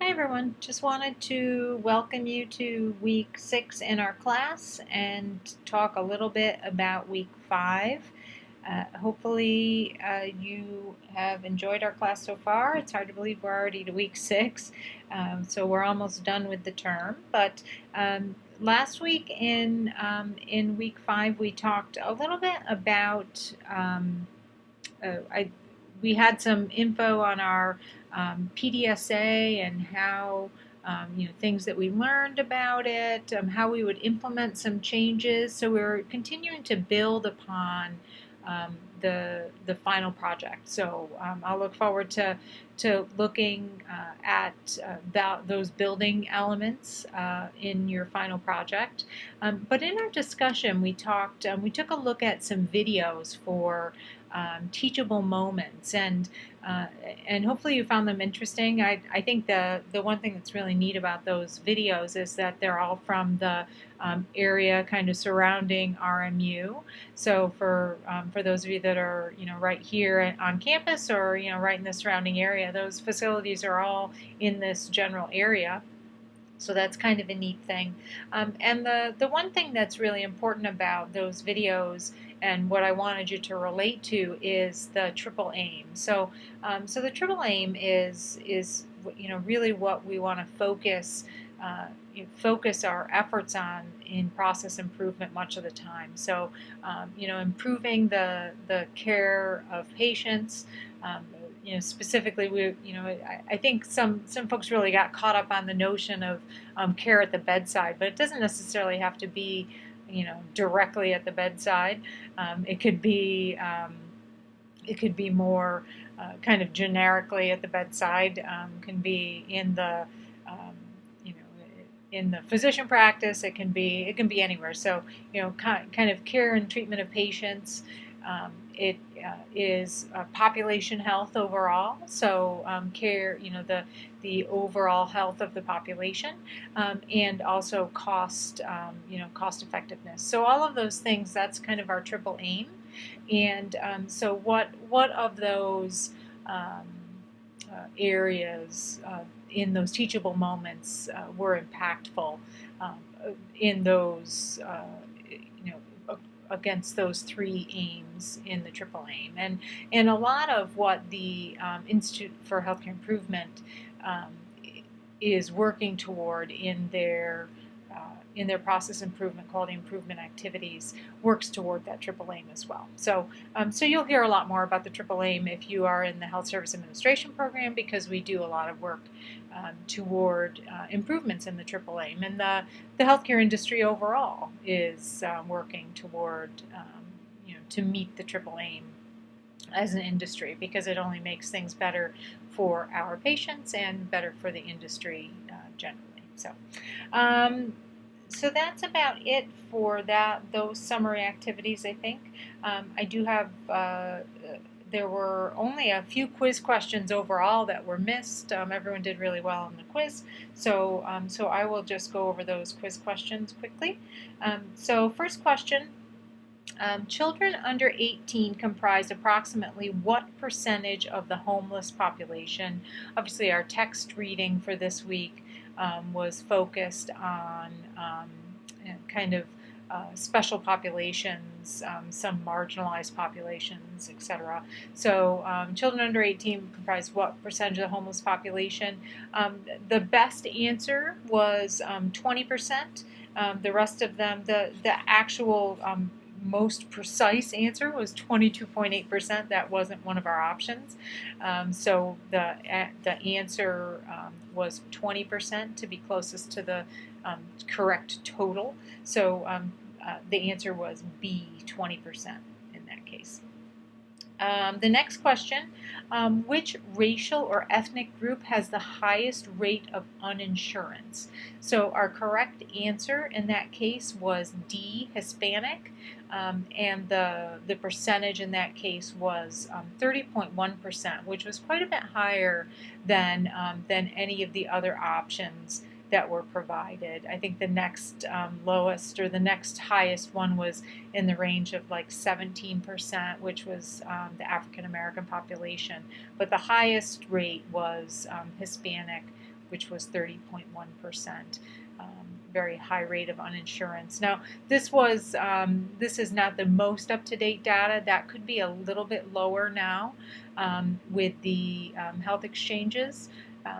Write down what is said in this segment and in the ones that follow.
Hi everyone, just wanted to welcome you to week 6 in our class and talk a little bit about week 5. Hopefully you have enjoyed our class so far. It's hard to believe we're already to week 6, so we're almost done with the term. But last week in week 5 we talked a little bit about we had some info on our PDSA and how things that we learned about it, how we would implement some changes. So we're continuing to build upon the final project. So I'll look forward to looking at those building elements in your final project. But in our discussion, we took a look at some videos for teachable moments, and hopefully you found them interesting. I think the one thing that's really neat about those videos is that they're all from the area kind of surrounding RMU. So for those of you that are right here on campus or right in the surrounding area, those facilities are all in this general area. So that's kind of a neat thing. And the one thing that's really important about those videos and what I wanted you to relate to is the triple aim. So the triple aim is really what we want to focus our efforts on in process improvement much of the time. So improving the care of patients. Specifically, I think some folks really got caught up on the notion of care at the bedside, but it doesn't necessarily have to be, directly at the bedside. It could be more kind of generically at the bedside. Can be in the in the physician practice. It can be anywhere. So kind of care and treatment of patients. It is population health overall, so care, the overall health of the population, and also cost, cost effectiveness. So all of those things, that's kind of our triple aim. And so what of those areas in those teachable moments were impactful in those, against those three aims in the triple aim. And a lot of what the Institute for Healthcare Improvement is working toward in their process improvement, quality improvement activities works toward that triple aim as well. So you'll hear a lot more about the triple aim if you are in the Health Service Administration program, because we do a lot of work toward improvements in the triple aim. And the healthcare industry overall is working toward to meet the triple aim as an industry, because it only makes things better for our patients and better for the industry generally. So that's about it for those summary activities, I think. I do have, there were only a few quiz questions overall that were missed. Everyone did really well on the quiz. So I will just go over those quiz questions quickly. So first question, children under 18 comprise approximately what percentage of the homeless population? Obviously our text reading for this week was focused on kind of special populations, some marginalized populations, etc. So children under 18 comprise what percentage of the homeless population? The best answer was 20%. The rest of them, the actual most precise answer was 22.8%. That wasn't one of our options. So the answer was 20% to be closest to the correct total. So the answer was B, 20% in that case. The next question, which racial or ethnic group has the highest rate of uninsurance? So our correct answer in that case was D, Hispanic, and the percentage in that case was 30.1%, which was quite a bit higher than any of the other options that were provided. I think the next lowest or the next highest one was in the range of like 17%, which was the African American population. But the highest rate was Hispanic which was 30.1%. Very high rate of uninsurance. Now, this is not the most up-to-date data. That could be a little bit lower now with the health exchanges.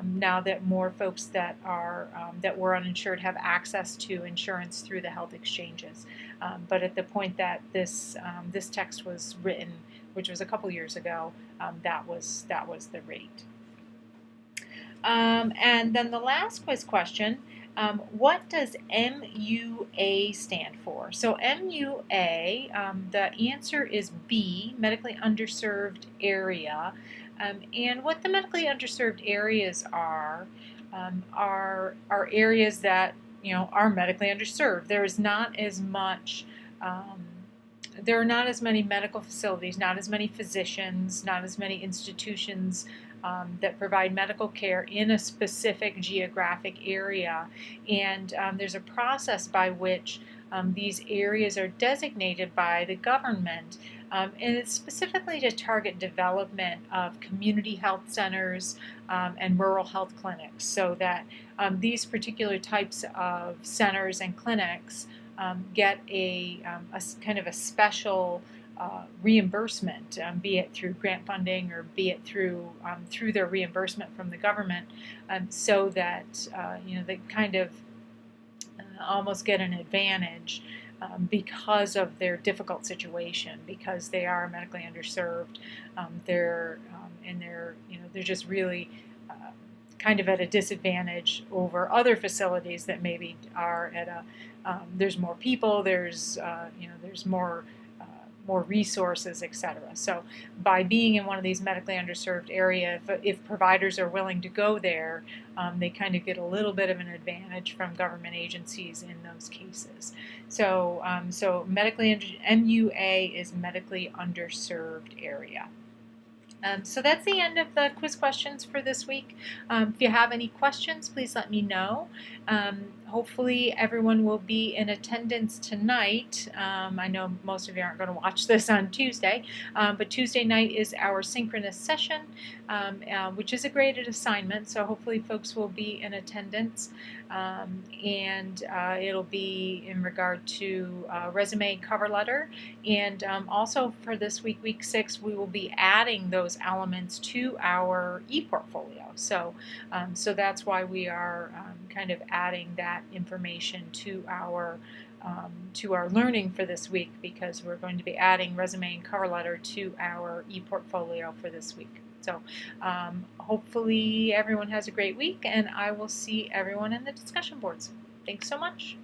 Now that more folks that were uninsured have access to insurance through the health exchanges, but at the point that this text was written, which was a couple years ago, that was the rate. And then the last quiz question. What does MUA stand for? So MUA, the answer is B, medically underserved area. And what the medically underserved areas are areas that are medically underserved. There is not as much. There are not as many medical facilities, not as many physicians, not as many institutions that provide medical care in a specific geographic area. And there's a process by which these areas are designated by the government. And it's specifically to target development of community health centers and rural health clinics, so that these particular types of centers and clinics get a kind of a special reimbursement, be it through grant funding or be it through their reimbursement from the government, so that they kind of almost get an advantage because of their difficult situation, because they are medically underserved. They're just really kind of at a disadvantage over other facilities that maybe are at a there's more people, there's more resources, etc. So by being in one of these medically underserved areas, if providers are willing to go there, they kind of get a little bit of an advantage from government agencies in those cases. So MUA is medically underserved area. So that's the end of the quiz questions for this week. If you have any questions, please let me know. Hopefully everyone will be in attendance tonight. I know most of you aren't going to watch this on Tuesday, but Tuesday night is our synchronous session, which is a graded assignment, so hopefully folks will be in attendance. And it'll be in regard to resume cover letter, and also for this week, week 6, we will be adding those elements to our e-portfolio. So that's why we are kind of adding that information to our learning for this week, because we're going to be adding resume and cover letter to our e-portfolio for this week. So hopefully everyone has a great week, and I will see everyone in the discussion boards. Thanks so much.